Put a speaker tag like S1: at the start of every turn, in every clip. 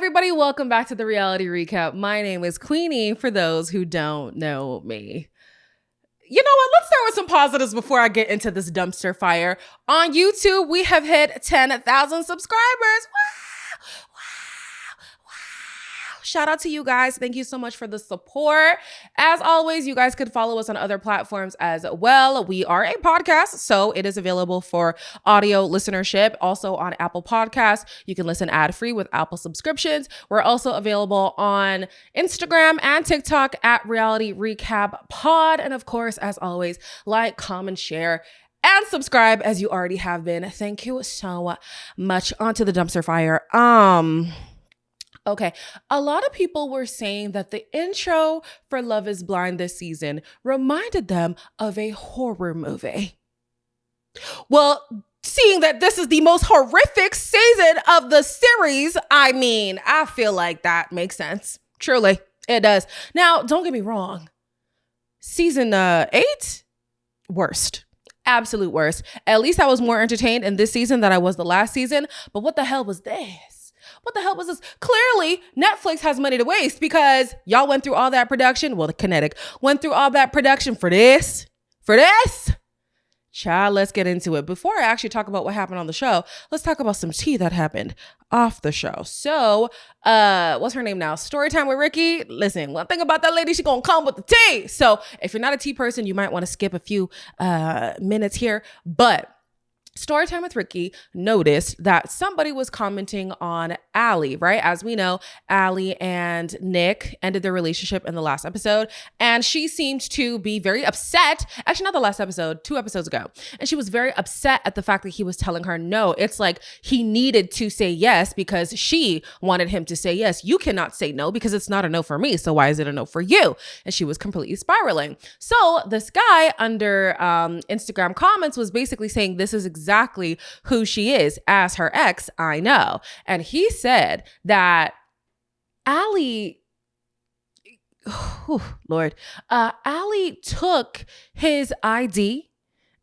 S1: everybody, welcome back to the Reality Recap. My name is Queenie, for those who don't know me. You know what? Let's start with some positives before I get into this dumpster fire. On YouTube, we have hit 10,000 subscribers. Shout out to you guys. Thank you so much for the support. As always, you guys could follow us on other platforms as well. We are a podcast, so it is available for audio listenership. Also on Apple Podcasts, you can listen ad-free with Apple subscriptions. We're also available on Instagram and TikTok at Reality Recap Pod. And of course, as always, like, comment, share, and subscribe as you already have been. Thank you so much. On to the dumpster fire. Okay, a lot of people were saying that the intro for Love is Blind this season reminded them of a horror movie. Well, seeing that this is the most horrific season of the series, I feel like that makes sense. Truly, it does. Now, don't get me wrong. Season 8, worst. Absolute worst. At least I was more entertained in this season than I was the last season. But what the hell was this? What the hell was this? Clearly, Netflix has money to waste because y'all went through all that production. Well, the Kinetic went through all that production for this. Child, let's get into it. Before I actually talk about what happened on the show, let's talk about some tea that happened off the show. So, what's her name now? Storytime with Ricky. Listen, one thing about that lady, she gonna come with the tea. So if you're not a tea person, you might want to skip a few minutes here. But Storytime with Ricky noticed that somebody was commenting on Allie, right? As we know, Allie and Nick ended their relationship in the last episode, and she seemed to be very upset. Actually, not the last episode, 2 episodes ago. And she was very upset at the fact that he was telling her no. It's like he needed to say yes because she wanted him to say yes. You cannot say no because it's not a no for me. So why is it a no for you? And she was completely spiraling. So this guy under Instagram comments was basically saying this is exactly who she is. As her ex, I know. And he said that Allie, Allie took his ID,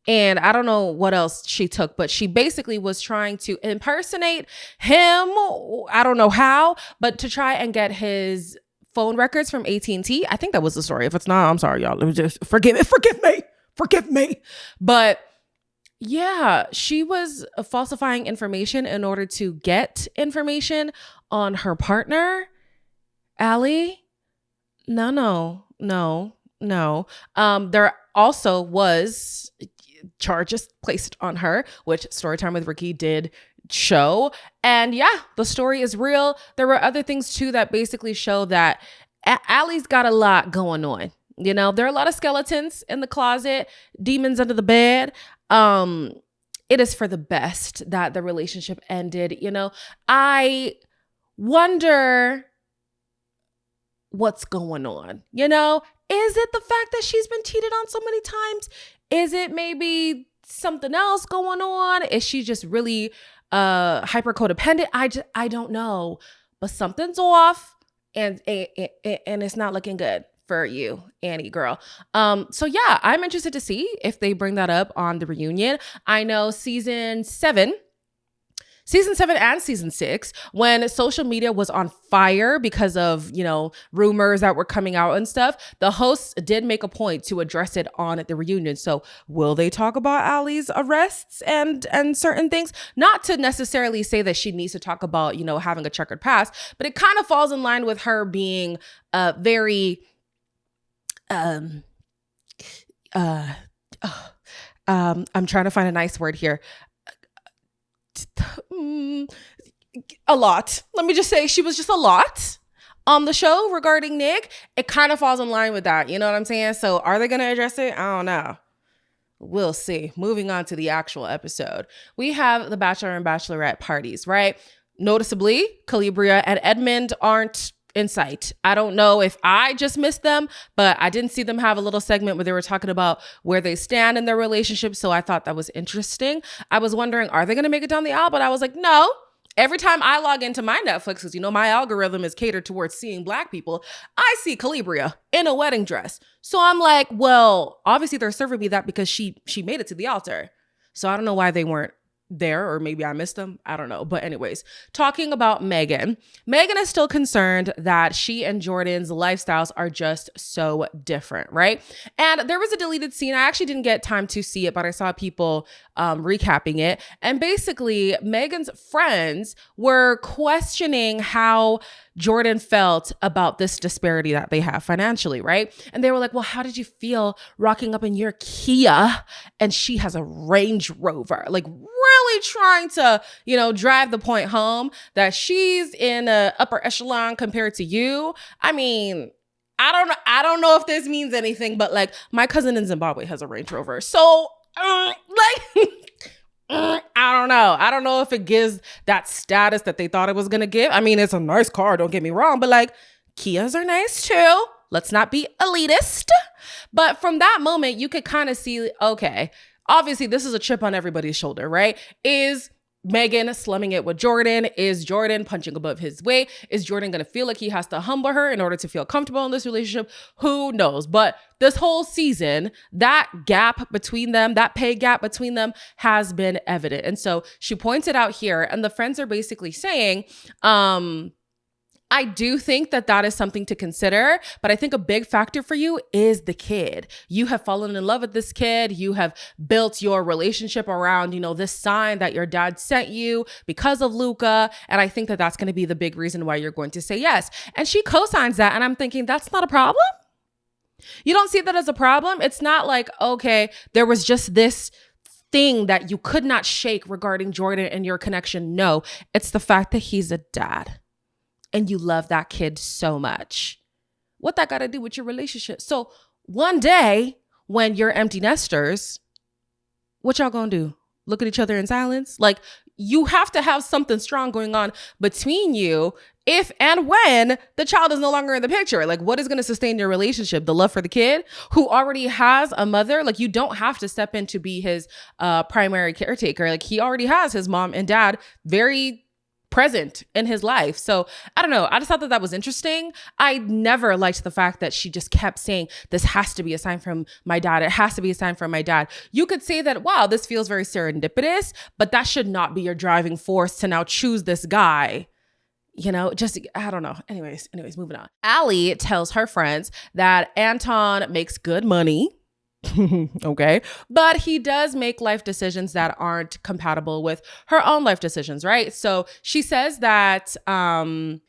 S1: and I don't know what else she took, but she basically was trying to impersonate him. I don't know how, but to try and get his phone records from AT&T. I think that was the story. If it's not, I'm sorry, y'all. Let me just forgive me. But yeah, she was falsifying information in order to get information on her partner, Allie. No. There also was charges placed on her, which Storytime with Ricky did show. And yeah, the story is real. There were other things too that basically show that Allie's got a lot going on. You know, there are a lot of skeletons in the closet, demons under the bed. It is for the best that the relationship ended. You know, I wonder what's going on. You know, is it the fact that she's been cheated on so many times? Is it maybe something else going on? Is she just really hyper codependent? I don't know, but something's off, and it's not looking good for you, Annie girl. So yeah, I'm interested to see if they bring that up on the reunion. I know season 7 and season 6, when social media was on fire because of, you know, rumors that were coming out and stuff, the hosts did make a point to address it on the reunion. So will they talk about Allie's arrests and certain things? Not to necessarily say that she needs to talk about, you know, having a checkered past, but it kind of falls in line with her being very I'm trying to find a nice word here. A lot. Let me just say she was just a lot on the show regarding Nick. It kind of falls in line with that. You know what I'm saying? So are they going to address it? I don't know. We'll see. Moving on to the actual episode. We have the Bachelor and Bachelorette parties, right? Noticeably, Kalybriah and Edmund aren't in sight. I don't know if I just missed them, but I didn't see them have a little segment where they were talking about where they stand in their relationship. So I thought that was interesting. I was wondering, are they going to make it down the aisle? But I was like, no. Every time I log into my Netflix, because you know my algorithm is catered towards seeing Black people, I see Kalybriah in a wedding dress. So I'm like, well, obviously they're serving me that because she made it to the altar. So I don't know why they weren't there, or maybe I missed them. I don't know. But anyways, talking about Megan is still concerned that she and Jordan's lifestyles are just so different, right? And there was a deleted scene. I actually didn't get time to see it, but I saw people recapping it. And basically, Megan's friends were questioning how Jordan felt about this disparity that they have financially, right? And they were like, well, how did you feel rocking up in your Kia and she has a Range Rover? Like really trying to, drive the point home that she's in a upper echelon compared to you. I mean, I don't know if this means anything, but like my cousin in Zimbabwe has a Range Rover. So I don't know. I don't know if it gives that status that they thought it was going to give. I mean, it's a nice car, don't get me wrong, but like Kias are nice too. Let's not be elitist. But from that moment, you could kind of see, okay, obviously this is a chip on everybody's shoulder, right? Is Megan slumming it with Jordan? Is Jordan punching above his weight? Is Jordan going to feel like he has to humble her in order to feel comfortable in this relationship? Who knows? But this whole season, that gap between them, that pay gap between them has been evident. And so she points it out here, and the friends are basically saying, I do think that is something to consider, but I think a big factor for you is the kid. You have fallen in love with this kid. You have built your relationship around, this sign that your dad sent you because of Luca. And I think that's going to be the big reason why you're going to say yes. And she co-signs that. And I'm thinking, that's not a problem. You don't see that as a problem. It's not like, okay, there was just this thing that you could not shake regarding Jordan and your connection. No, it's the fact that he's a dad. And you love that kid so much. What that got to do with your relationship? So one day when you're empty nesters, what y'all gonna do? Look at each other in silence? Like, you have to have something strong going on between you if and when the child is no longer in the picture. Like, what is going to sustain your relationship? The love for the kid who already has a mother? Like, you don't have to step in to be his primary caretaker. Like, he already has his mom and dad very present in his life. So I don't know. I just thought that was interesting. I never liked the fact that she just kept saying, this has to be a sign from my dad. It has to be a sign from my dad. You could say that, wow, this feels very serendipitous, but that should not be your driving force to now choose this guy. I don't know. Anyways, moving on. Allie tells her friends that Anton makes good money. Okay. But he does make life decisions that aren't compatible with her own life decisions, right? So she says that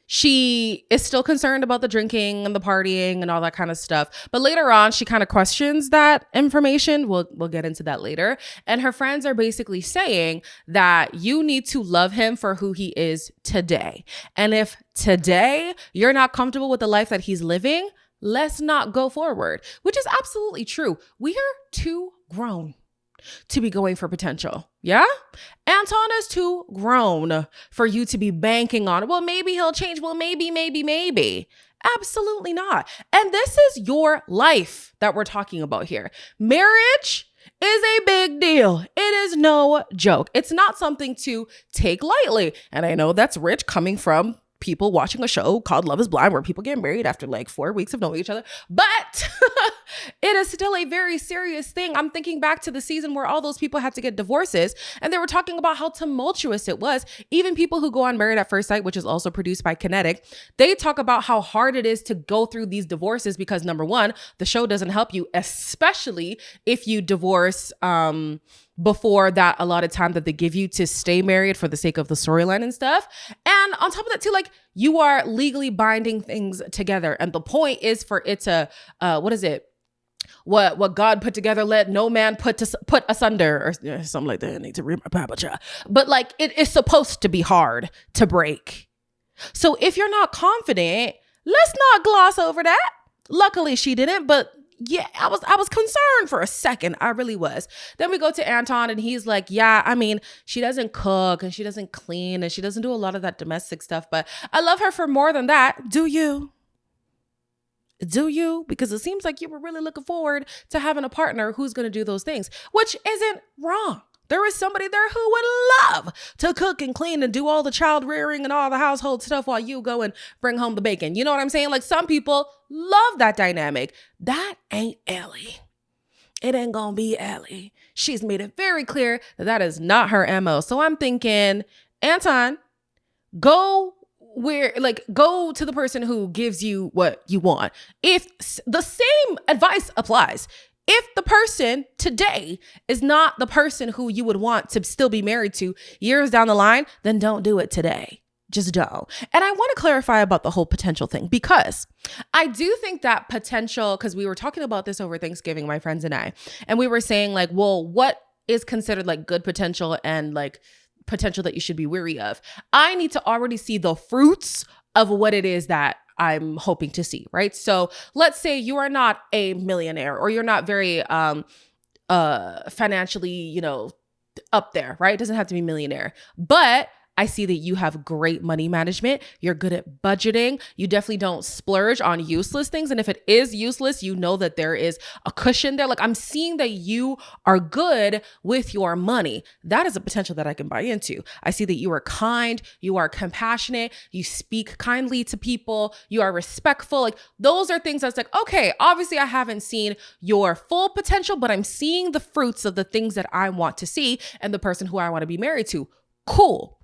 S1: she is still concerned about the drinking and the partying and all that kind of stuff. But later on, she kind of questions that information. We'll get into that later. And her friends are basically saying that you need to love him for who he is today. And if today you're not comfortable with the life that he's living, let's not go forward, which is absolutely true. We are too grown to be going for potential. Yeah? Anton is too grown for you to be banking on, well, maybe he'll change. Well, maybe. Absolutely not. And this is your life that we're talking about here. Marriage is a big deal. It is no joke. It's not something to take lightly. And I know that's rich coming from people watching a show called Love is Blind where people get married after like 4 weeks of knowing each other. But it is still a very serious thing. I'm thinking back to the season where all those people had to get divorces and they were talking about how tumultuous it was. Even people who go on Married at First Sight, which is also produced by Kinetic, they talk about how hard it is to go through these divorces because number one, the show doesn't help you, especially if you divorce before that allotted time that they give you to stay married for the sake of the storyline and stuff. And on top of that too, like you are legally binding things together. And the point is for it to, what God put together, let no man put asunder or something like that. I need to read my Bible, child. But like it is supposed to be hard to break. So if you're not confident, let's not gloss over that. Luckily she didn't, but yeah, I was concerned for a second. I really was. Then we go to Anton and he's like, yeah, I mean, she doesn't cook and she doesn't clean and she doesn't do a lot of that domestic stuff, but I love her for more than that. Do you? Because it seems like you were really looking forward to having a partner who's going to do those things, which isn't wrong. There is somebody there who would love to cook and clean and do all the child rearing and all the household stuff while you go and bring home the bacon. You know what I'm saying? Like some people love that dynamic. That ain't Ellie. It ain't gonna be Ellie. She's made it very clear that that is not her MO. So I'm thinking, Anton, go go to the person who gives you what you want. If the same advice applies, if the person today is not the person who you would want to still be married to years down the line, then don't do it today. Just don't. And I want to clarify about the whole potential thing, because I do think that potential, because we were talking about this over Thanksgiving, my friends and I, and we were saying like, well, what is considered like good potential and like potential that you should be wary of? I need to already see the fruits of what it is that I'm hoping to see, right? So let's say you are not a millionaire, or you're not very financially, up there, right? It doesn't have to be millionaire, but I see that you have great money management. You're good at budgeting. You definitely don't splurge on useless things. And if it is useless, you know that there is a cushion there. Like, I'm seeing that you are good with your money. That is a potential that I can buy into. I see that you are kind. You are compassionate. You speak kindly to people. You are respectful. Like, those are things that's like, okay, obviously I haven't seen your full potential, but I'm seeing the fruits of the things that I want to see and the person who I want to be married to. Cool.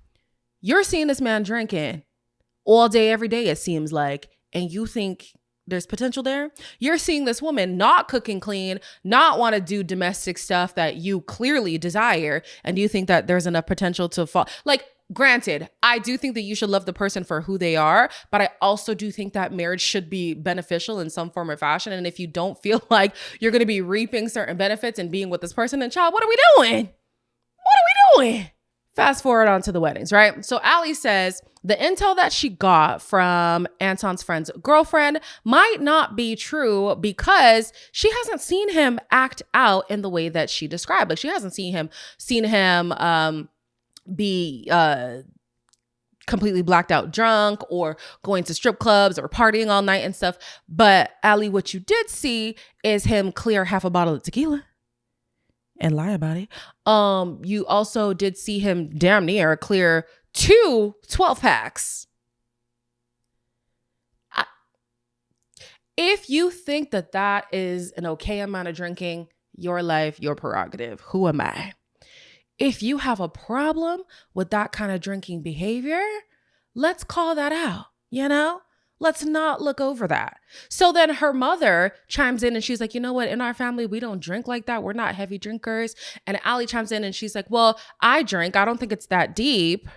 S1: You're seeing this man drinking all day, every day, it seems like, and you think there's potential there. You're seeing this woman not cooking clean, not want to do domestic stuff that you clearly desire, and you think that there's enough potential to fall. Like, granted, I do think that you should love the person for who they are, but I also do think that marriage should be beneficial in some form or fashion. And if you don't feel like you're going to be reaping certain benefits and being with this person, then child, what are we doing? What are we doing? Fast forward on to the weddings, right? So Allie says the intel that she got from Anton's friend's girlfriend might not be true because she hasn't seen him act out in the way that she described. Like, she hasn't seen him be completely blacked out drunk or going to strip clubs or partying all night and stuff. But Allie, what you did see is him clear half a bottle of tequila and lie about it. You also did see him damn near clear 2 12-packs. If you think that that is an okay amount of drinking, your life, your prerogative. Who am I? If you have a problem with that kind of drinking behavior, let's call that out, Let's not look over that. So then her mother chimes in and she's like, you know what? In our family, we don't drink like that. We're not heavy drinkers. And Allie chimes in and she's like, well, I drink. I don't think it's that deep.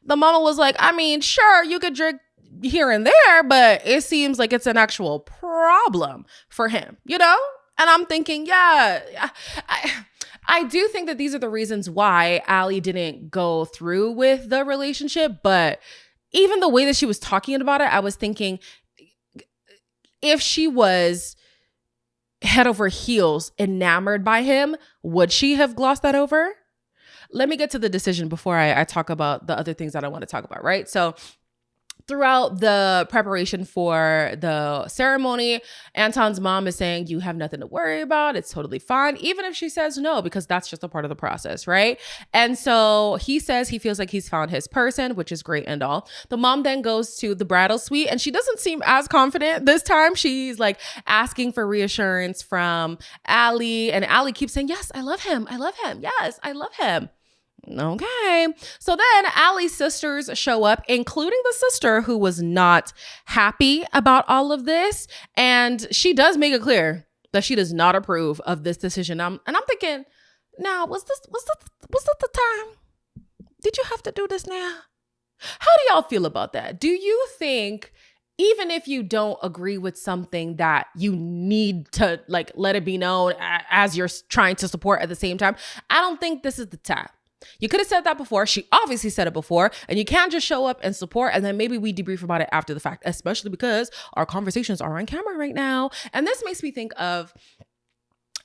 S1: The mama was like, I mean, sure, you could drink here and there, but it seems like it's an actual problem for him, And I'm thinking, yeah, I do think that these are the reasons why Allie didn't go through with the relationship, but even the way that she was talking about it, I was thinking, if she was head over heels enamored by him, would she have glossed that over? Let me get to the decision before I talk about the other things that I want to talk about, right? So throughout the preparation for the ceremony, Anton's mom is saying, you have nothing to worry about. It's totally fine. Even if she says no, because that's just a part of the process, right? And so he says he feels like he's found his person, which is great and all. The mom then goes to the bridal suite and she doesn't seem as confident this time. She's like asking for reassurance from Allie, and Allie keeps saying, yes, I love him. I love him. Yes, I love him. Okay. So then Allie's sisters show up, including the sister who was not happy about all of this. And she does make it clear that she does not approve of this decision. And I'm thinking, now, was this the time? Did you have to do this now? How do y'all feel about that? Do you think, even if you don't agree with something, that you need to like let it be known as you're trying to support at the same time? I don't think this is the time. You could have said that before. She obviously said it before, and you can't just show up and support and then maybe we debrief about it after the fact, especially because our conversations are on camera right now. And this makes me think of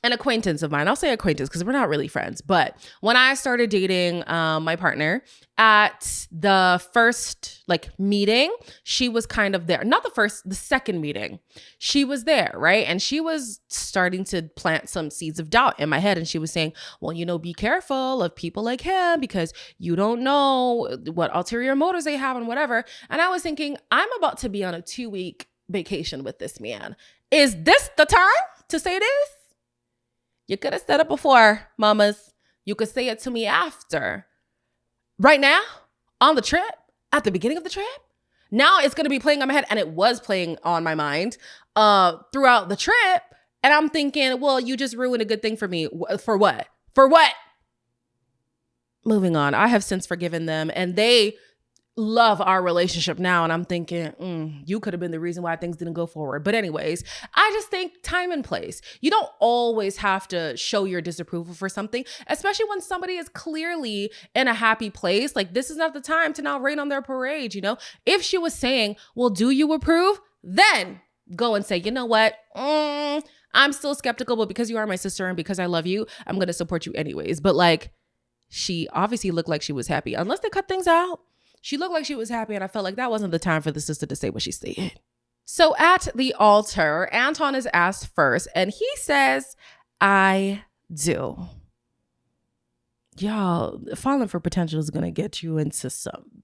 S1: an acquaintance of mine. I'll say acquaintance because we're not really friends. But when I started dating my partner, at the first meeting, she was kind of there. Not the first, the second meeting. She was there, right? And she was starting to plant some seeds of doubt in my head. And she was saying, well, be careful of people like him because you don't know what ulterior motives they have and whatever. And I was thinking, I'm about to be on a 2-week vacation with this man. Is this the time to say this? You could have said it before, mamas. You could say it to me after. Right now, on the trip, at the beginning of the trip, now it's going to be playing on my head. And it was playing on my mind throughout the trip. And I'm thinking, well, you just ruined a good thing for me. For what? For what? Moving on. I have since forgiven them and they love our relationship now. And I'm thinking, you could have been the reason why things didn't go forward. But anyways, I just think time and place. You don't always have to show your disapproval for something, especially when somebody is clearly in a happy place. Like, this is not the time to now rain on their parade, you know? If she was saying, well, do you approve? Then go and say, you know what? I'm still skeptical, but because you are my sister and because I love you, I'm going to support you anyways. But like, she obviously looked like she was happy. Unless they cut things out, she looked like she was happy, and I felt like that wasn't the time for the sister to say what she said. So at the altar, Anton is asked first, and he says, I do. Y'all, falling for potential is going to get you into some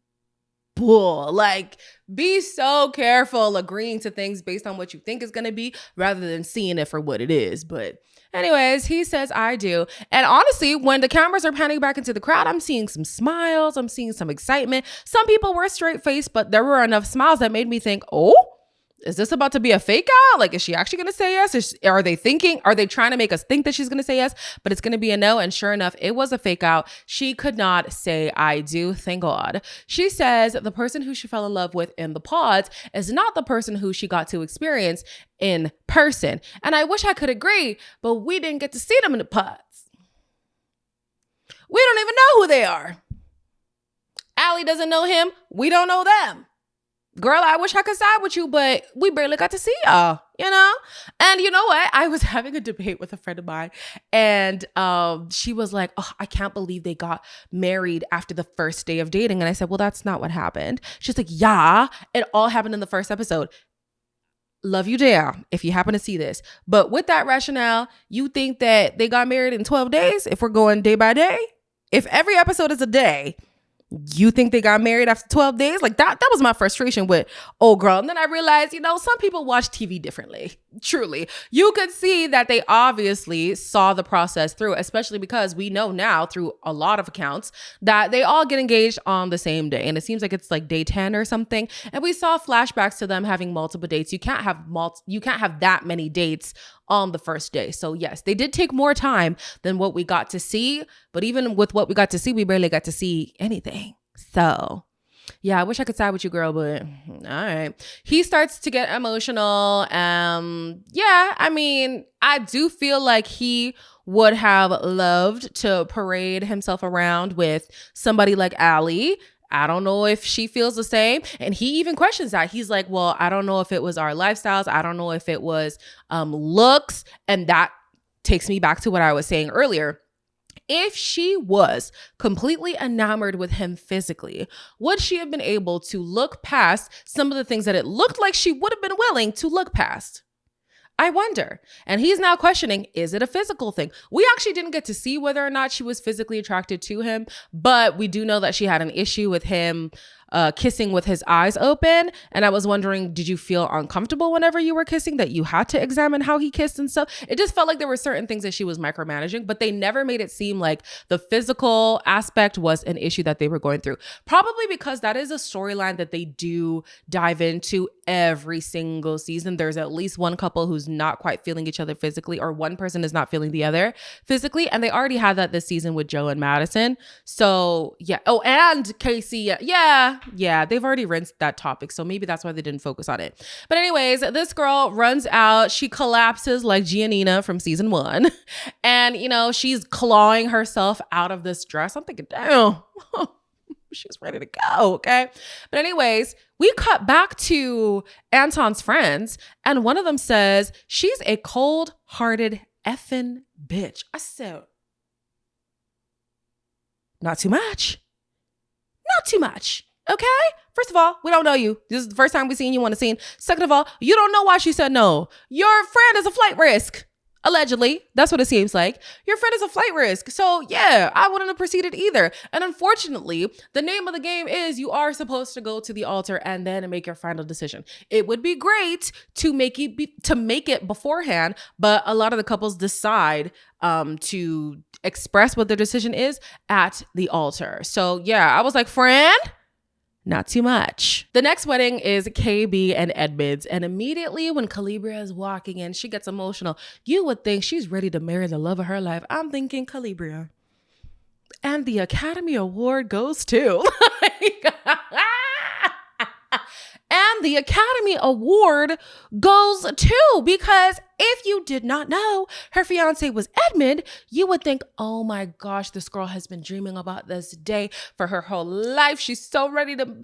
S1: bull. Like, be so careful agreeing to things based on what you think is going to be rather than seeing it for what it is. But anyways, he says, I do. And honestly, when the cameras are panning back into the crowd, I'm seeing some smiles. I'm seeing some excitement. Some people were straight faced, but there were enough smiles that made me think, oh, is this about to be a fake out? Like, is she actually going to say yes? Are they trying to make us think that she's going to say yes, but it's going to be a no? And sure enough, it was a fake out. She could not say I do. Thank God. She says the person who she fell in love with in the pods is not the person who she got to experience in person. And I wish I could agree, but we didn't get to see them in the pods. We don't even know who they are. Allie doesn't know him. We don't know them. Girl, I wish I could side with you, but we barely got to see y'all, you know? And you know what? I was having a debate with a friend of mine, and she was like, oh, I can't believe they got married after the first day of dating. And I said, well, that's not what happened. She's like, yeah, it all happened in the first episode. Love you down if you happen to see this. But with that rationale, you think that they got married in 12 days if we're going day by day? If every episode is a day, you think they got married after 12 days? Like that was my frustration with old girl. And then I realized, you know, some people watch TV differently. Truly. You could see that they obviously saw the process through, especially because we know now through a lot of accounts that they all get engaged on the same day. And it seems like it's like day 10 or something. And we saw flashbacks to them having multiple dates. You can't have that many dates on the first day. So yes, they did take more time than what we got to see. But even with what we got to see, we barely got to see anything. So yeah, I wish I could side with you, girl, but all right. He starts to get emotional. Yeah, I mean, I do feel like he would have loved to parade himself around with somebody like Allie. I don't know if she feels the same. And he even questions that. He's like, well, I don't know if it was our lifestyles. I don't know if it was looks. And that takes me back to what I was saying earlier. If she was completely enamored with him physically, would she have been able to look past some of the things that it looked like she would have been willing to look past? I wonder. And he's now questioning, is it a physical thing? We actually didn't get to see whether or not she was physically attracted to him, but we do know that she had an issue with him kissing with his eyes open. And I was wondering, did you feel uncomfortable whenever you were kissing, that you had to examine how he kissed and stuff? It just felt like there were certain things that she was micromanaging, but they never made it seem like the physical aspect was an issue that they were going through. Probably because that is a storyline that they do dive into every single season. There's at least one couple who's not quite feeling each other physically, or one person is not feeling the other physically. And they already had that this season with Joe and Madison. So yeah. Oh, and Casey. Yeah, they've already rinsed that topic. So maybe that's why they didn't focus on it. But anyways, this girl runs out. She collapses like Giannina from season 1. And, you know, she's clawing herself out of this dress. I'm thinking, damn, she's ready to go. Okay. But anyways, we cut back to Anton's friends. And one of them says, she's a cold-hearted effing bitch. I said, not too much. Not too much. Okay? First of all, we don't know you. This is the first time we've seen you on the scene. Second of all, you don't know why she said no. Your friend is a flight risk. Allegedly, that's what it seems like. Your friend is a flight risk. So yeah, I wouldn't have proceeded either. And unfortunately, the name of the game is you are supposed to go to the altar and then make your final decision. It would be great to make it beforehand, but a lot of the couples decide to express what their decision is at the altar. So yeah, I was like, friend, not too much. The next wedding is KB and Edmund's. And immediately when Kalybriah is walking in, she gets emotional. You would think she's ready to marry the love of her life. I'm thinking Kalybriah. And the Academy Award goes to... And the Academy Award goes to, because if you did not know her fiance was Edmund, you would think, oh my gosh, this girl has been dreaming about this day for her whole life. She's so ready to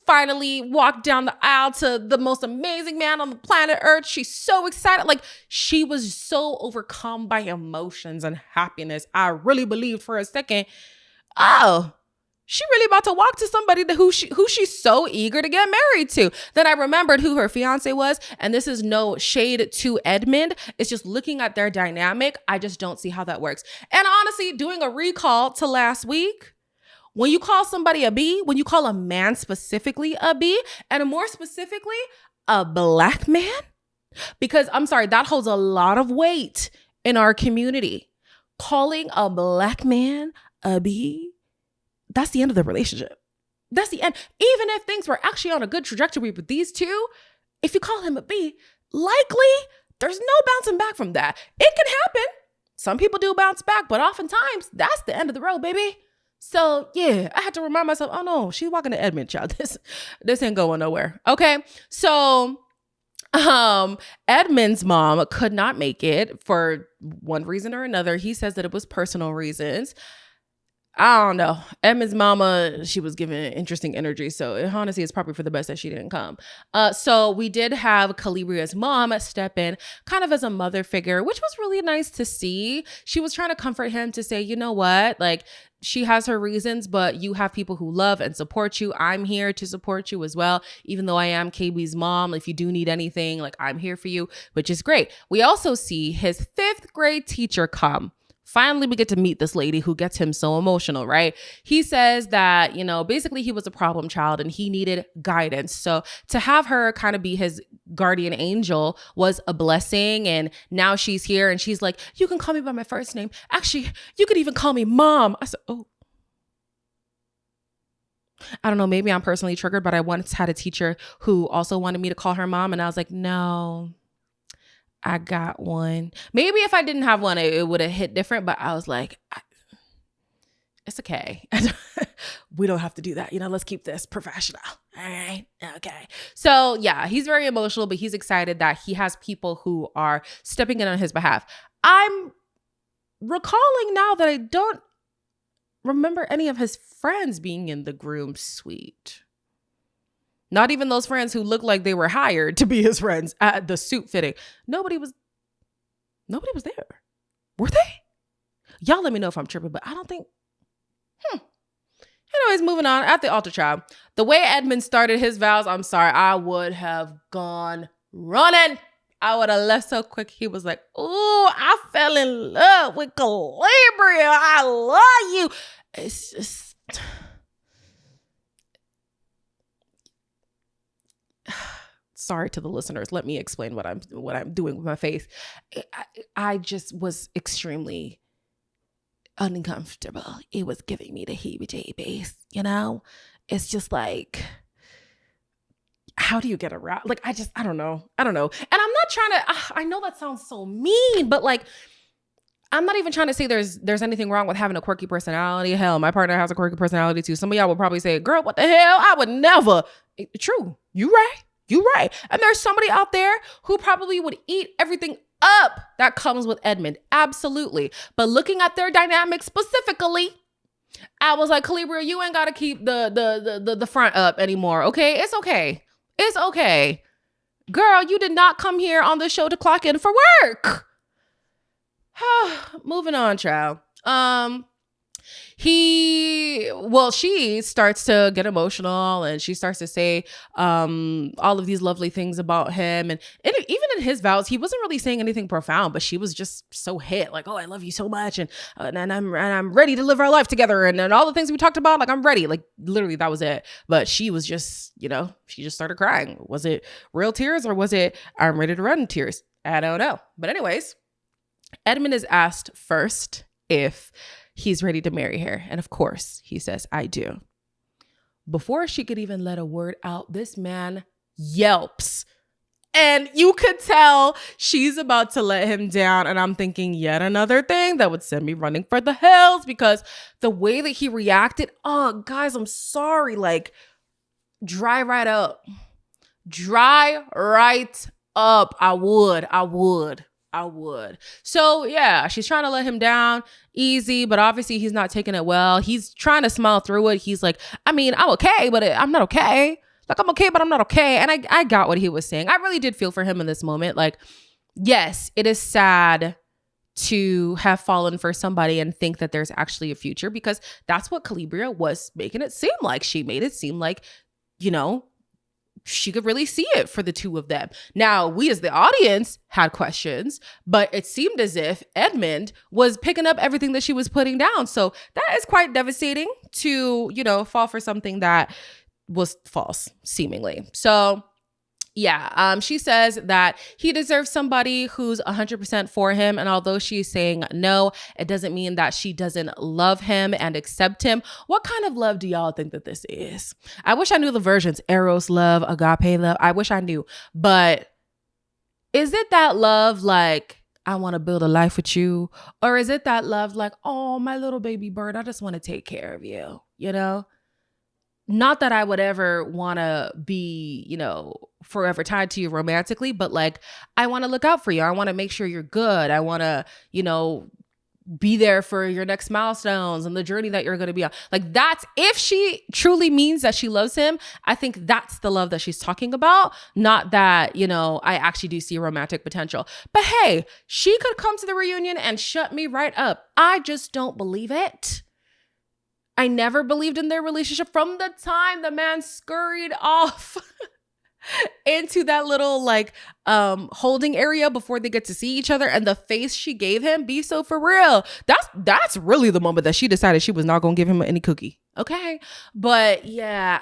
S1: finally walk down the aisle to the most amazing man on the planet Earth. She's so excited. She was so overcome by emotions and happiness. I really believed for a second, oh, she really about to walk to somebody who she's so eager to get married to. Then I remembered who her fiance was. And this is no shade to Edmund. It's just looking at their dynamic. I just don't see how that works. And honestly, doing a recall to last week, when you call somebody a B, when you call a man specifically a B, and more specifically, a black man, because I'm sorry, that holds a lot of weight in our community. Calling a black man a B, that's the end of the relationship. That's the end. Even if things were actually on a good trajectory with these two, if you call him a B, likely there's no bouncing back from that. It can happen. Some people do bounce back, but oftentimes that's the end of the road, baby. So yeah, I had to remind myself, oh no, she's walking to Edmund, child. This ain't going nowhere. Okay. So Edmund's mom could not make it for one reason or another. He says that it was personal reasons. I don't know. Edmund's mama, she was giving interesting energy. So honestly, it's probably for the best that she didn't come. So we did have Kalybriah's mom step in kind of as a mother figure, which was really nice to see. She was trying to comfort him to say, you know what? She has her reasons, but you have people who love and support you. I'm here to support you as well. Even though I am KB's mom, if you do need anything, I'm here for you, which is great. We also see his 5th grade teacher come. Finally, we get to meet this lady who gets him so emotional, right? He says that, basically he was a problem child and he needed guidance. So to have her kind of be his guardian angel was a blessing. And now she's here and she's like, you can call me by my first name. Actually, you could even call me mom. I said, oh. I don't know, maybe I'm personally triggered, but I once had a teacher who also wanted me to call her mom. And I was like, no. I got one. Maybe if I didn't have one, it would have hit different, but I was like, it's okay. We don't have to do that. Let's keep this professional. All right. Okay. So yeah, he's very emotional, but he's excited that he has people who are stepping in on his behalf. I'm recalling now that I don't remember any of his friends being in the groom suite. Not even those friends who looked like they were hired to be his friends at the suit fitting. Nobody was there. Were they? Y'all let me know if I'm tripping, but I don't think. Anyways, moving on. At the altar child, the way Edmund started his vows, I'm sorry, I would have gone running. I would have left so quick. He was like, "Ooh, I fell in love with Kalybriah. I love you." It's just... Sorry to the listeners. Let me explain what I'm doing with my face. I just was extremely uncomfortable. It was giving me the heebie-jeebies, It's just like, how do you get around? I don't know. And I'm not trying to, I know that sounds so mean, but I'm not even trying to say there's anything wrong with having a quirky personality. Hell, my partner has a quirky personality too. Some of y'all will probably say, girl, what the hell? I would never. True. You right. And there's somebody out there who probably would eat everything up that comes with Edmund. Absolutely. But looking at their dynamic specifically, I was like, Kalybriah, you ain't got to keep the front up anymore. Okay. It's okay. Girl, you did not come here on the show to clock in for work. Moving on, child. she starts to get emotional, and she starts to say all of these lovely things about him, and even in his vows he wasn't really saying anything profound, but she was just so hit, like, oh, I love you so much, and I'm ready to live our life together, and all the things we talked about, like, I'm ready, like, literally that was it. But she was just, she just started crying. Was it real tears, or was it I'm ready to run tears? I don't know. But anyways, Edmund is asked first if he's ready to marry her. And of course, he says, I do. Before she could even let a word out, this man yelps. And you could tell she's about to let him down. And I'm thinking, yet another thing that would send me running for the hills, because the way that he reacted, oh, guys, I'm sorry. Like, dry right up. Dry right up. I would. So yeah, she's trying to let him down easy, but obviously he's not taking it well. He's trying to smile through it. He's like, I mean, I'm okay, but I'm not okay. Like, I'm okay, but I'm not okay. And I got what he was saying. I really did feel for him in this moment. Like, yes, it is sad to have fallen for somebody and think that there's actually a future, because that's what Kalybriah was making it seem like. She made it seem like, she could really see it for the two of them. Now, we as the audience had questions, but it seemed as if Edmund was picking up everything that she was putting down. So that is quite devastating to, fall for something that was false, seemingly. So yeah, she says that he deserves somebody who's 100% for him. And although she's saying no, it doesn't mean that she doesn't love him and accept him. What kind of love do y'all think that this is? I wish I knew the versions. Eros love, agape love. I wish I knew. But is it that love like, I want to build a life with you? Or is it that love like, oh, my little baby bird, I just want to take care of you, Not that I would ever want to be, forever tied to you romantically, but like, I want to look out for you. I want to make sure you're good. I want to, be there for your next milestones and the journey that you're going to be on. Like, that's, if she truly means that she loves him, I think that's the love that she's talking about. Not that, I actually do see romantic potential. But hey, she could come to the reunion and shut me right up. I just don't believe it. I never believed in their relationship from the time the man scurried off into that little holding area before they get to see each other, and the face she gave him. Be so for real. That's really the moment that she decided she was not going to give him any cookie. Okay. But yeah,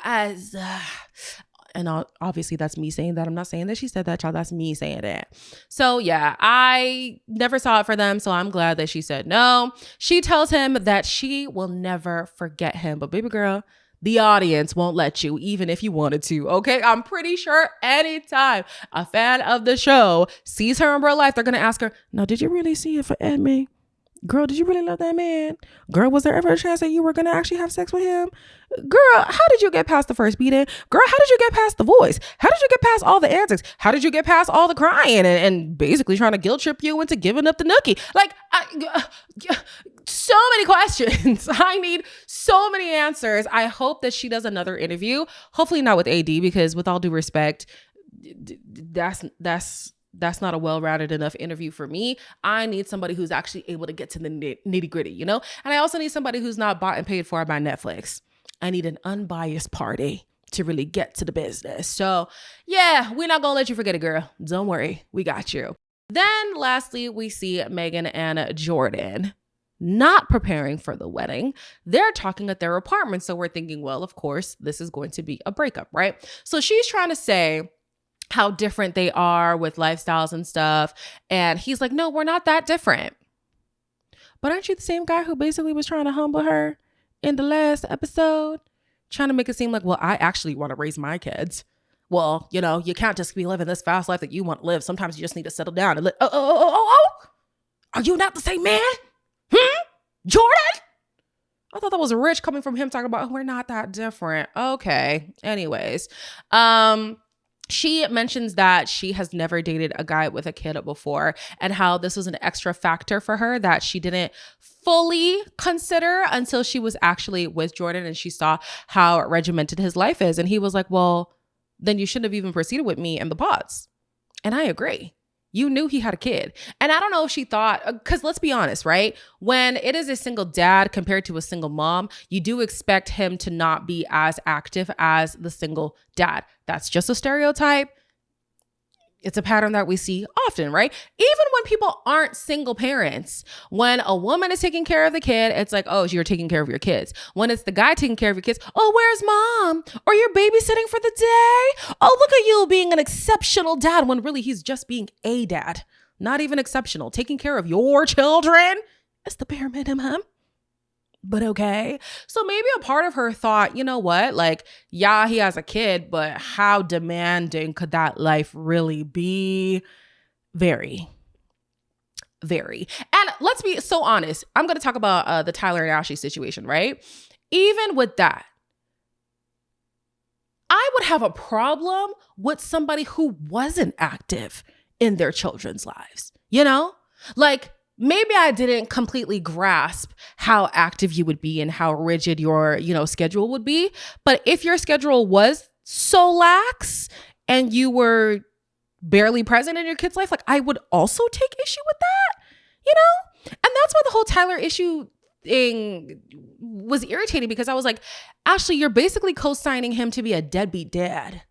S1: and obviously that's me saying that. I'm not saying that she said that, y'all. That's me saying that. So yeah, I never saw it for them. So I'm glad that she said no. She tells him that she will never forget him. But baby girl, the audience won't let you, even if you wanted to. Okay. I'm pretty sure anytime a fan of the show sees her in real life, they're going to ask her, no, did you really see it for Edmund? Girl, did you really love that man? Girl, was there ever a chance that you were going to actually have sex with him? Girl, how did you get past the first beating? Girl, how did you get past the voice? How did you get past all the antics? How did you get past all the crying and basically trying to guilt trip you into giving up the nookie? Like, so many questions. I need so many answers. I hope that she does another interview. Hopefully not with AD, because with all due respect, that's not a well-rounded enough interview for me. I need somebody who's actually able to get to the nitty-gritty, And I also need somebody who's not bought and paid for by Netflix. I need an unbiased party to really get to the business. So yeah, we're not gonna let you forget it, girl. Don't worry, we got you. Then lastly, we see Megan and Jordan not preparing for the wedding. They're talking at their apartment. So we're thinking, well, of course, this is going to be a breakup, right? So she's trying to say how different they are with lifestyles and stuff. And he's like, no, we're not that different. But aren't you the same guy who basically was trying to humble her in the last episode? Trying to make it seem like, well, I actually want to raise my kids. Well, you can't just be living this fast life that you want to live. Sometimes you just need to settle down and are you not the same man? Jordan? I thought that was rich coming from him talking about, we're not that different. Okay. Anyways, she mentions that she has never dated a guy with a kid before, and how this was an extra factor for her that she didn't fully consider until she was actually with Jordan and she saw how regimented his life is. And he was like, well, then you shouldn't have even proceeded with me and the pods. And I agree. You knew he had a kid. And I don't know if she thought, because let's be honest, right? When it is a single dad compared to a single mom, you do expect him to not be as active as the single dad. That's just a stereotype. It's a pattern that we see often, right? Even when people aren't single parents, when a woman is taking care of the kid, it's like, oh, you're taking care of your kids. When it's the guy taking care of your kids, oh, where's mom? Or you're babysitting for the day? Oh, look at you being an exceptional dad, when really he's just being a dad. Not even exceptional. Taking care of your children is the bare minimum. But okay. So maybe a part of her thought, you know what? Like, yeah, he has a kid, but how demanding could that life really be? Very, very. And let's be so honest. I'm going to talk about the Tyler and Ashley situation, right? Even with that, I would have a problem with somebody who wasn't active in their children's lives, you know? Like, maybe I didn't completely grasp how active you would be and how rigid your, schedule would be. But if your schedule was so lax and you were barely present in your kid's life, like, I would also take issue with that, And that's why the whole Tyler issue thing was irritating, because I was like, Ashley, you're basically co-signing him to be a deadbeat dad.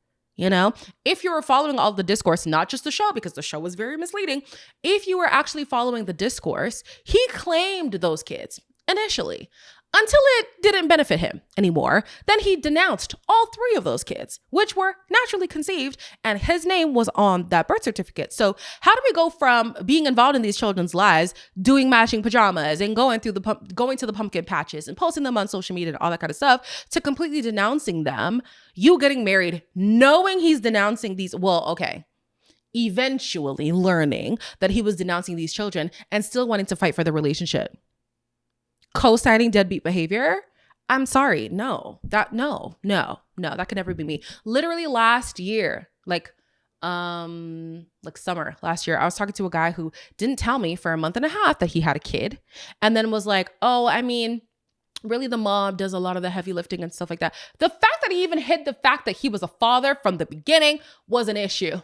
S1: If you were following all the discourse, not just the show, because the show was very misleading. If you were actually following the discourse, he claimed those kids initially until it didn't benefit him anymore. Then he denounced all 3 of those kids, which were naturally conceived, and his name was on that birth certificate. So how do we go from being involved in these children's lives, doing matching pajamas and going to the pumpkin patches and posting them on social media and all that kind of stuff, to completely denouncing them, you getting married, knowing he's denouncing these, eventually learning that he was denouncing these children and still wanting to fight for the relationship? Co-signing deadbeat behavior? I'm sorry. No, that could never be me. Literally last year, like summer last year, I was talking to a guy who didn't tell me for a month and a half that he had a kid, and then was like, oh, I mean, really the mom does a lot of the heavy lifting and stuff like that. The fact that he even hid the fact that he was a father from the beginning was an issue.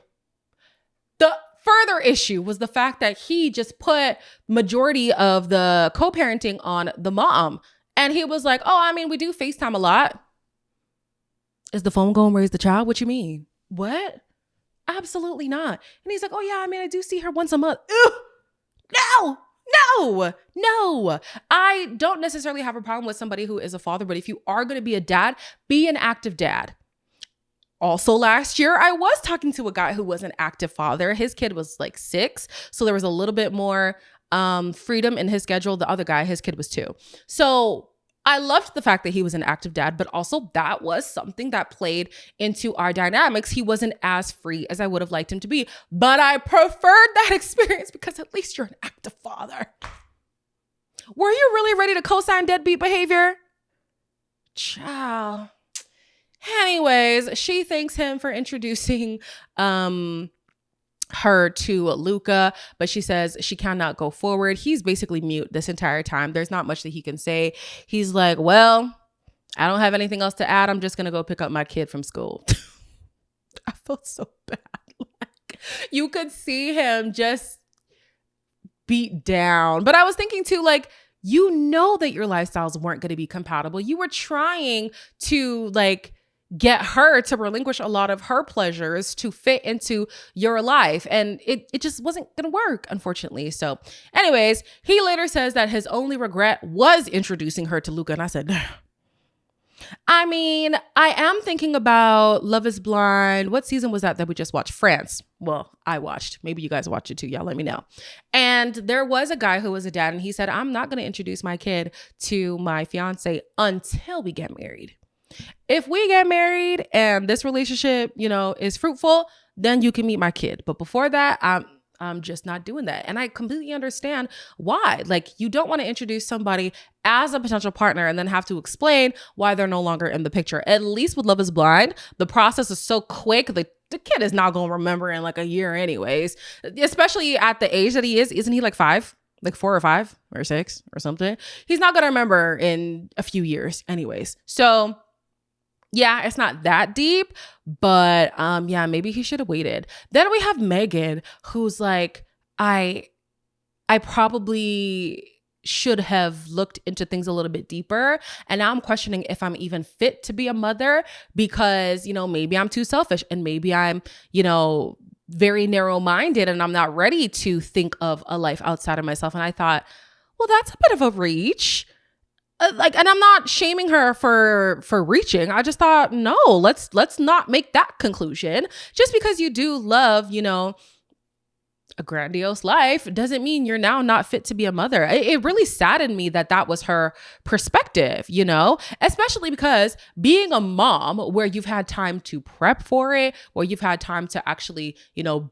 S1: The further issue was the fact that he just put majority of the co-parenting on the mom. And he was like, oh, I mean, we do FaceTime a lot. Is the phone going to raise the child? What you mean? What? Absolutely not. And he's like, oh yeah, I mean, I do see her once a month. Ugh, no. I don't necessarily have a problem with somebody who is a father, but if you are going to be a dad, be an active dad. Also last year, I was talking to a guy who was an active father. His kid was like 6. So there was a little bit more freedom in his schedule. The other guy, his kid was 2. So I loved the fact that he was an active dad, but also that was something that played into our dynamics. He wasn't as free as I would have liked him to be, but I preferred that experience because at least you're an active father. Were you really ready to co-sign deadbeat behavior? Ciao. Anyways, she thanks him for introducing her to Luca, but she says she cannot go forward. He's basically mute this entire time. There's not much that he can say. He's like, well, I don't have anything else to add. I'm just going to go pick up my kid from school. I felt so bad. Like, you could see him just beat down. But I was thinking too, like, you know that your lifestyles weren't going to be compatible. You were trying to get her to relinquish a lot of her pleasures to fit into your life. And it just wasn't going to work, unfortunately. So anyways, he later says that his only regret was introducing her to Luca. And I said, I mean, I am thinking about Love is Blind. What season was that we just watched? France. Well, I watched. Maybe you guys watched it too. Y'all let me know. And there was a guy who was a dad, and he said, I'm not going to introduce my kid to my fiance until we get married. If we get married and this relationship, is fruitful, then you can meet my kid. But before that, I'm just not doing that. And I completely understand why. Like, you don't want to introduce somebody as a potential partner and then have to explain why they're no longer in the picture. At least with Love is Blind, the process is so quick. The kid is not going to remember in like a year anyways, especially at the age that he is. Isn't he like 5? Like 4 or 5 or 6 or something? He's not going to remember in a few years anyways. So Yeah, it's not that deep, but yeah, maybe he should have waited. Then we have Megan, who's like, I probably should have looked into things a little bit deeper. And now I'm questioning if I'm even fit to be a mother because, maybe I'm too selfish and maybe I'm, very narrow-minded and I'm not ready to think of a life outside of myself. And I thought, well, that's a bit of a reach. And I'm not shaming her for reaching. I just thought, no, let's not make that conclusion. Just because you do love, a grandiose life doesn't mean you're now not fit to be a mother. It really saddened me that was her perspective, especially because being a mom where you've had time to prep for it, where you've had time to actually,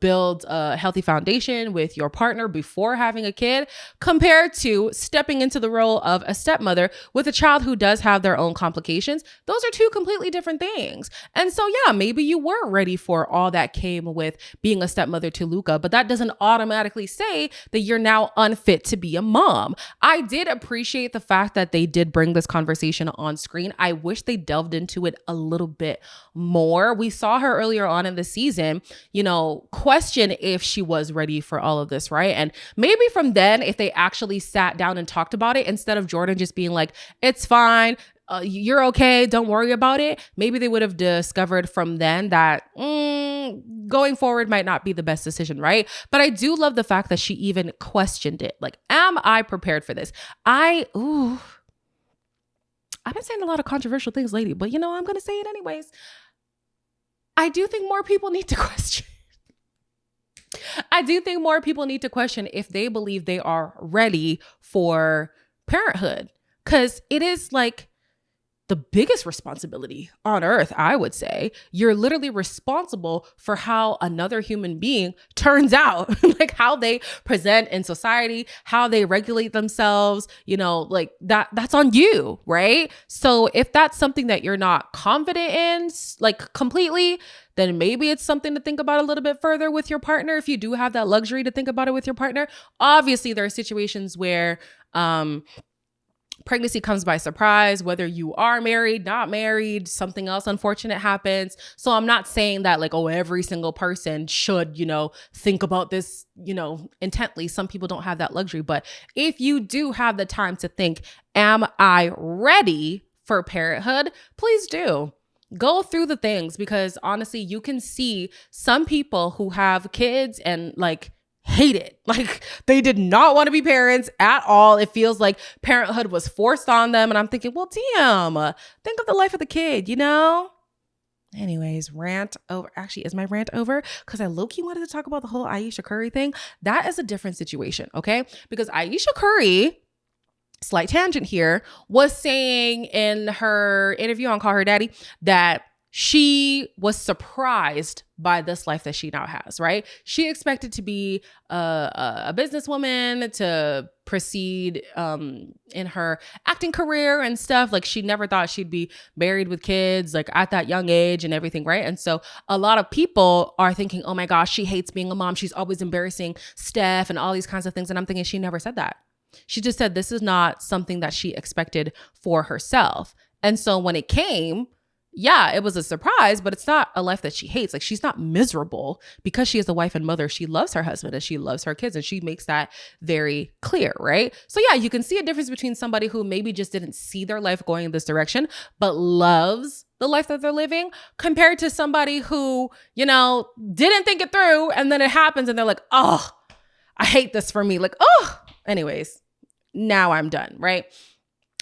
S1: build a healthy foundation with your partner before having a kid, compared to stepping into the role of a stepmother with a child who does have their own complications. Those are two completely different things. And so, yeah, maybe you weren't ready for all that came with being a stepmother to Luca, but that doesn't automatically say that you're now unfit to be a mom. I did appreciate the fact that they did bring this conversation on screen. I wish they delved into it a little bit more. We saw her earlier on in the season, question if she was ready for all of this, right? And maybe from then, if they actually sat down and talked about it, instead of Jordan just being like, it's fine, you're okay, don't worry about it, maybe they would have discovered from then that going forward might not be the best decision, right? But I do love the fact that she even questioned it. Like, am I prepared for this? I've been saying a lot of controversial things lately, but I'm going to say it anyways. I do think more people need to question. I do think more people need to question if they believe they are ready for parenthood, because it is like the biggest responsibility on earth, I would say. You're literally responsible for how another human being turns out, like how they present in society, how they regulate themselves, like that's on you, right? So if that's something that you're not confident in, like completely, then maybe it's something to think about a little bit further with your partner. If you do have that luxury to think about it with your partner, obviously there are situations where, pregnancy comes by surprise, whether you are married, not married, something else unfortunate happens. So I'm not saying that like, every single person should, think about this, intently. Some people don't have that luxury. But if you do have the time to think, am I ready for parenthood? Please do. Go through the things, because honestly, you can see some people who have kids and like hate it. Like they did not want to be parents at all. It feels like parenthood was forced on them. And I'm thinking, well, damn, think of the life of the kid, Anyways, rant over. Actually, is my rant over? Because I low-key wanted to talk about the whole Ayesha Curry thing. That is a different situation, okay? Because Ayesha Curry, slight tangent here, was saying in her interview on Call Her Daddy that she was surprised by this life that she now has, right? She expected to be a businesswoman, to proceed in her acting career and stuff. Like she never thought she'd be married with kids, like at that young age and everything, right? And so a lot of people are thinking, oh my gosh, she hates being a mom. She's always embarrassing Steph and all these kinds of things. And I'm thinking she never said that. She just said this is not something that she expected for herself. And so when it came, yeah, it was a surprise, but it's not a life that she hates. Like she's not miserable because she is a wife and mother. She loves her husband and she loves her kids, and she makes that very clear, right? So yeah, you can see a difference between somebody who maybe just didn't see their life going in this direction, but loves the life that they're living, compared to somebody who, didn't think it through, and then it happens and they're like, oh, I hate this for me. Like, oh, anyways, now I'm done, right?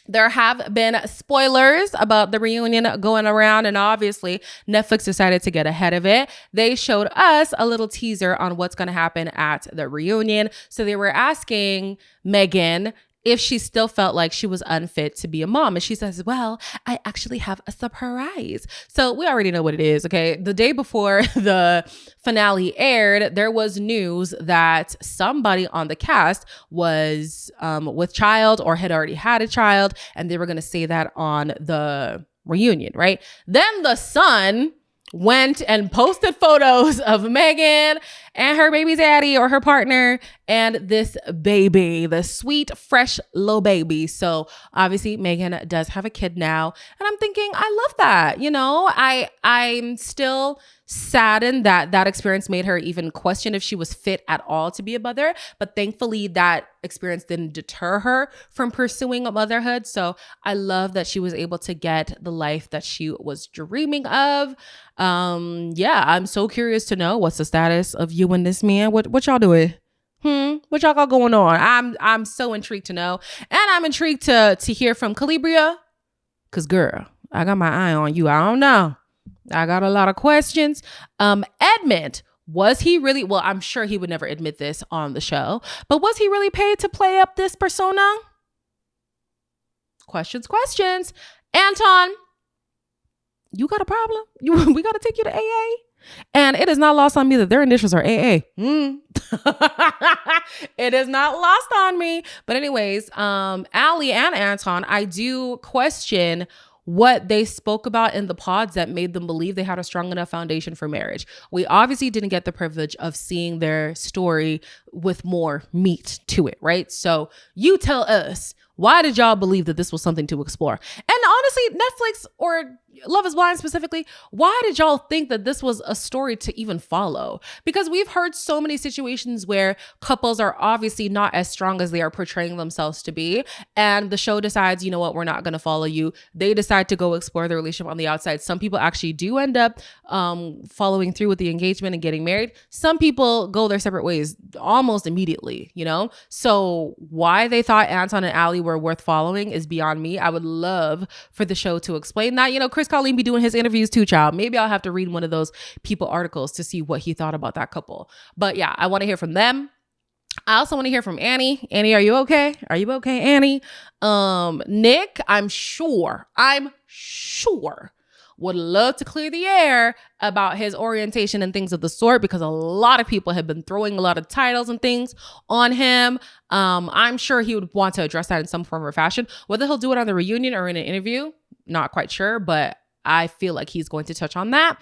S1: There have been spoilers about the reunion going around, and obviously Netflix decided to get ahead of it. They showed us a little teaser on what's going to happen at the reunion. So they were asking Megan if she still felt like she was unfit to be a mom. And she says, well, I actually have a surprise. So we already know what it is, okay? The day before the finale aired, there was news that somebody on the cast was with child or had already had a child, and they were going to say that on the reunion, right? Then the Sun went and posted photos of Megan and her baby daddy or her partner, and this baby, the sweet, fresh little baby. So obviously Megan does have a kid now. And I'm thinking, I love that. You know, I'm still saddened that experience made her even question if she was fit at all to be a mother. But thankfully that experience didn't deter her from pursuing motherhood. So I love that she was able to get the life that she was dreaming of. Yeah, I'm so curious to know what's the status of you and this man. What y'all doing? What y'all got going on? I'm so intrigued to know. And I'm intrigued to hear from Kalybriah. Cause girl, I got my eye on you. I don't know. I got a lot of questions. Edmund, was he really, well, I'm sure he would never admit this on the show, but was he really paid to play up this persona? Questions. Anton, you got a problem? We got to take you to AA? And it is not lost on me that their initials are AA. It is not lost on me. But anyways, Allie and Anton, I do question what they spoke about in the pods that made them believe they had a strong enough foundation for marriage. We obviously didn't get the privilege of seeing their story with more meat to it, right? So you tell us, why did y'all believe that this was something to explore? And honestly, Netflix or Love is Blind specifically, why did y'all think that this was a story to even follow? Because we've heard so many situations where couples are obviously not as strong as they are portraying themselves to be. And the show decides, you know what, we're not going to follow you. They decide to go explore their relationship on the outside. Some people actually do end up following through with the engagement and getting married. Some people go their separate ways almost immediately, you know? So why they thought Anton and Allie were worth following is beyond me. I would love for the show to explain that. You know, Chris Colleen be doing his interviews too, child. Maybe I'll have to read one of those People articles to see what he thought about that couple. But yeah, I want to hear from them. I also want to hear from Annie. Annie, are you okay? Are you okay, Annie? Nick, I'm sure would love to clear the air about his orientation and things of the sort, because a lot of people have been throwing a lot of titles and things on him. I'm sure he would want to address that in some form or fashion. Whether he'll do it on the reunion or in an interview, not quite sure, but I feel like he's going to touch on that.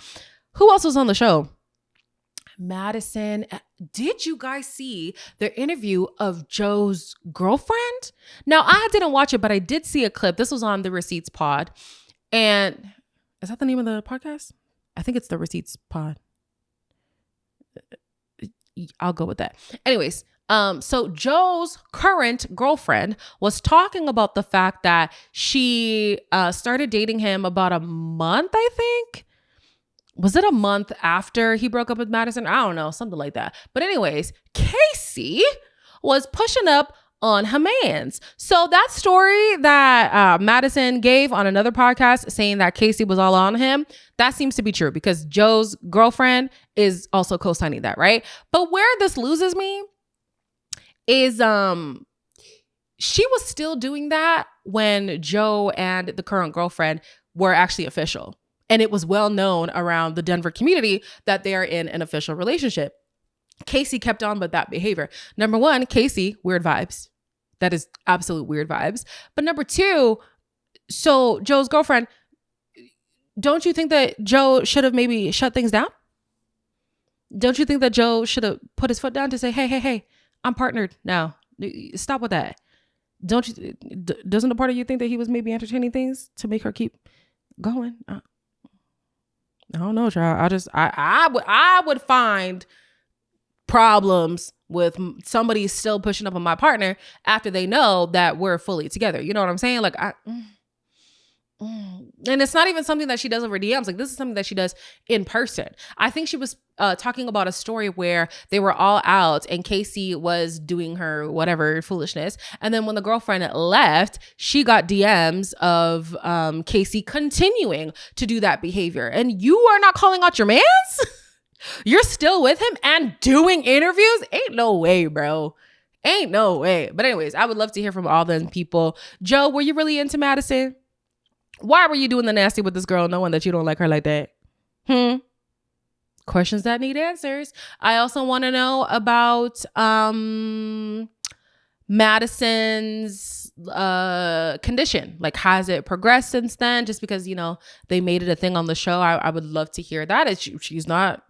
S1: Who else was on the show? Madison. Did you guys see the interview of Joe's girlfriend? Now, I didn't watch it, but I did see a clip. This was on the Receipts pod. And is that the name of the podcast? I think it's the Receipts pod. I'll go with that. Anyways, so Joe's current girlfriend was talking about the fact that she started dating him about a month, I think. Was it a month after he broke up with Madison? I don't know, something like that. But anyways, Casey was pushing up on her mans. So that story that Madison gave on another podcast saying that Casey was all on him, that seems to be true because Joe's girlfriend is also co-signing that, right? But where this loses me is she was still doing that when Joe and the current girlfriend were actually official. And it was well known around the Denver community that they are in an official relationship. Casey kept on with that behavior. Number one, Casey, weird vibes. That is absolute weird vibes. But number two, so Joe's girlfriend, don't you think that Joe should have maybe shut things down? Don't you think that Joe should have put his foot down to say, hey, I'm partnered now. Stop with that. Doesn't the part of you think that he was maybe entertaining things to make her keep going? I don't know, child. I would find problems with somebody still pushing up on my partner after they know that we're fully together. You know what I'm saying? Like, and it's not even something that she does over DMs. Like, this is something that she does in person. I think she was talking about a story where they were all out and Casey was doing her whatever foolishness. And then when the girlfriend left, she got DMs of Casey continuing to do that behavior. And you are not calling out your mans? You're still with him and doing interviews? Ain't no way, bro. Ain't no way. But anyways, I would love to hear from all them people. Joe, were you really into Madison? Why were you doing the nasty with this girl knowing that you don't like her like that? Questions that need answers. I also want to know about Madison's condition. Like, has it progressed since then? Just because, you know, they made it a thing on the show. I would love to hear that. She's not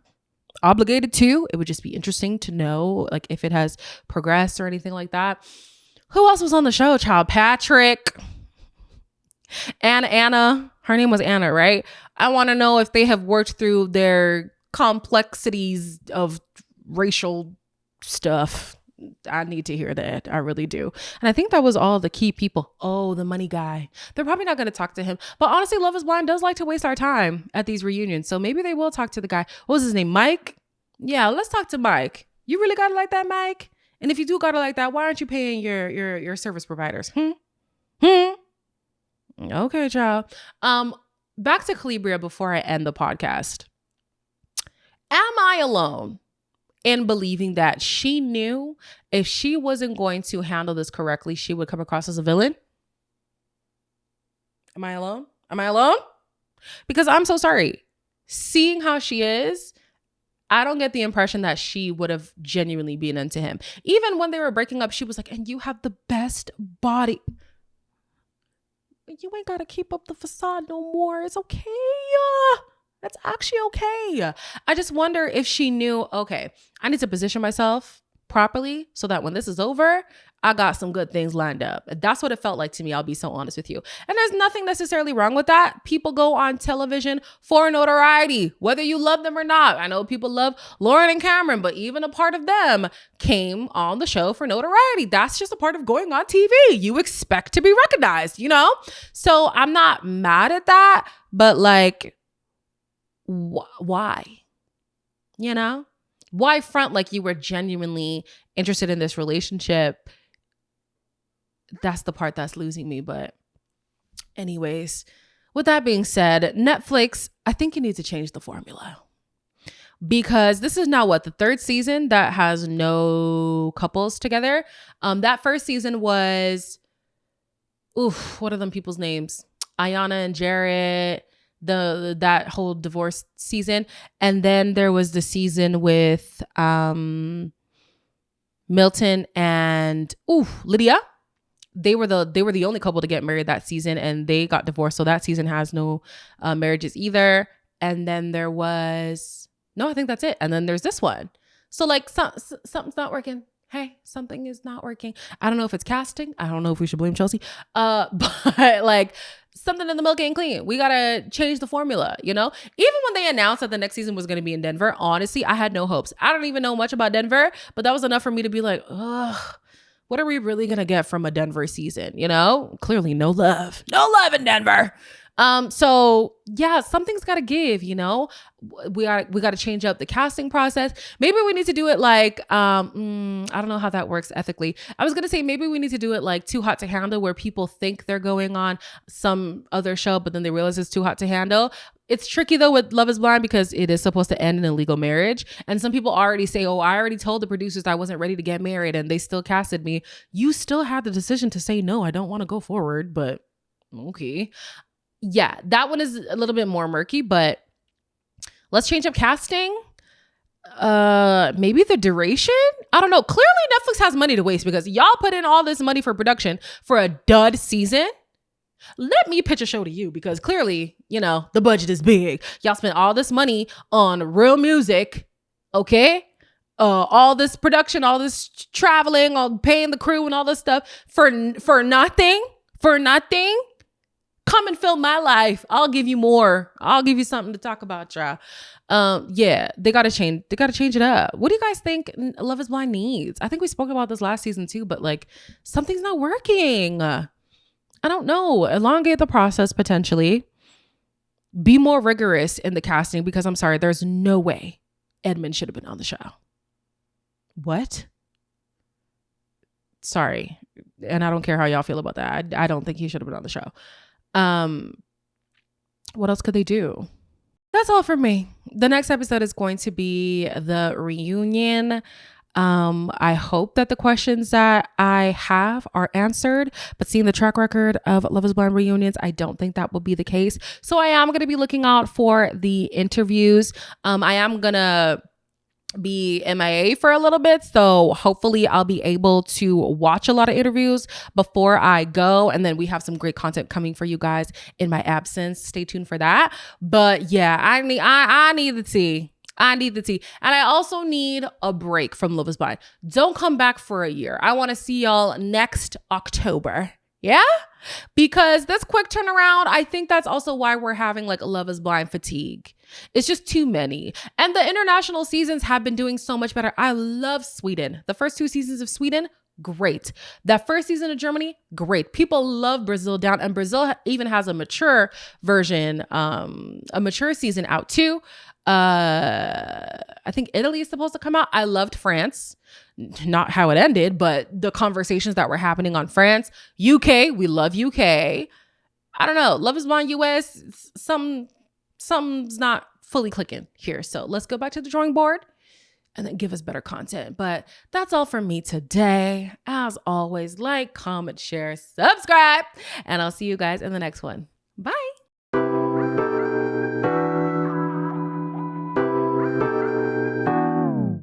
S1: obligated to. It would just be interesting to know like if it has progressed or anything like that. Who else was on the show, child? Patrick, Anna. Her name was Anna, right? I want to know if they have worked through their complexities of racial stuff. I need to hear that. I really do. And I think that was all the key people. Oh, the money guy. They're probably not going to talk to him. But honestly, Love is Blind does like to waste our time at these reunions. So maybe they will talk to the guy. What was his name? Mike? Yeah, let's talk to Mike. You really got it like that, Mike? And if you do got it like that, why aren't you paying your service providers? Okay, child. Back to Kalybriah before I end the podcast. Am I alone in believing that she knew if she wasn't going to handle this correctly, she would come across as a villain? Am I alone? Am I alone? Because I'm so sorry. Seeing how she is, I don't get the impression that she would have genuinely been into him. Even when they were breaking up, she was like, and you have the best body. You ain't got to keep up the facade no more. It's okay. That's actually okay. I just wonder if she knew, okay, I need to position myself properly so that when this is over, I got some good things lined up. That's what it felt like to me. I'll be so honest with you. And there's nothing necessarily wrong with that. People go on television for notoriety, whether you love them or not. I know people love Lauren and Cameron, but even a part of them came on the show for notoriety. That's just a part of going on TV. You expect to be recognized, you know? So I'm not mad at that, but like, why? You know? Why front like you were genuinely interested in this relationship? That's the part that's losing me. But anyways, with that being said, Netflix, I think you need to change the formula. Because this is now what, the third season that has no couples together. That first season was, what are them people's names? Ayana and Jarrett, that whole divorce season. And then there was the season with Milton and Lydia. They were the only couple to get married that season, and they got divorced. So that season has no marriages either. And then there was, no, I think that's it. And then there's this one. So like something's not working. Hey, something is not working. I don't know if it's casting. I don't know if we should blame Chelsea. But like something in the milk ain't clean. We gotta change the formula, you know? Even when they announced that the next season was gonna be in Denver, honestly, I had no hopes. I don't even know much about Denver, but that was enough for me to be like, ugh, what are we really gonna get from a Denver season? You know? Clearly no love. No love in Denver. So yeah, something's gotta give, you know? We gotta change up the casting process. Maybe we need to do it like, I don't know how that works ethically. I was gonna say maybe we need to do it like Too Hot to Handle, where people think they're going on some other show, but then they realize it's too hot to handle. It's tricky though with Love is Blind because it is supposed to end in a legal marriage. And some people already say, oh, I already told the producers I wasn't ready to get married and they still casted me. You still had the decision to say, no, I don't want to go forward, but okay. Yeah, that one is a little bit more murky, but let's change up casting. Maybe the duration? I don't know. Clearly Netflix has money to waste because y'all put in all this money for production for a dud season. Let me pitch a show to you because clearly, you know, the budget is big. Y'all spent all this money on real music, okay? All this production, all this traveling, all paying the crew and all this stuff for nothing. For nothing. Come and film my life. I'll give you more. I'll give you something to talk about, y'all. Yeah, they gotta change it up. What do you guys think Love is Blind needs? I think we spoke about this last season too, but like something's not working. I don't know. Elongate the process potentially. Be more rigorous in the casting because I'm sorry, there's no way Edmund should have been on the show. What? Sorry. And I don't care how y'all feel about that. I don't think he should have been on the show. What else could they do? That's all for me. The next episode is going to be the reunion. I hope that the questions that I have are answered, but seeing the track record of Love is Blind reunions, I don't think that will be the case. So I am going to be looking out for the interviews. I am going to be MIA for a little bit, so hopefully I'll be able to watch a lot of interviews before I go, and then we have some great content coming for you guys in my absence. Stay tuned for that. But yeah, I need the tea. I need the tea. And I also need a break from Love is Blind. Don't come back for a year. I want to see y'all next October. Yeah? Because this quick turnaround, I think that's also why we're having like Love is Blind fatigue. It's just too many. And the international seasons have been doing so much better. I love Sweden. The first 2 seasons of Sweden, great. That first season of Germany, great. People love Brazil down, and Brazil even has a mature version, a mature season out too. I think Italy is supposed to come out. I loved France. Not how it ended, but the conversations that were happening on France. UK, we love UK. I don't know. Love is Blind US, something's not fully clicking here. So let's go back to the drawing board and then give us better content. But that's all from me today. As always, like, comment, share, subscribe, and I'll see you guys in the next one.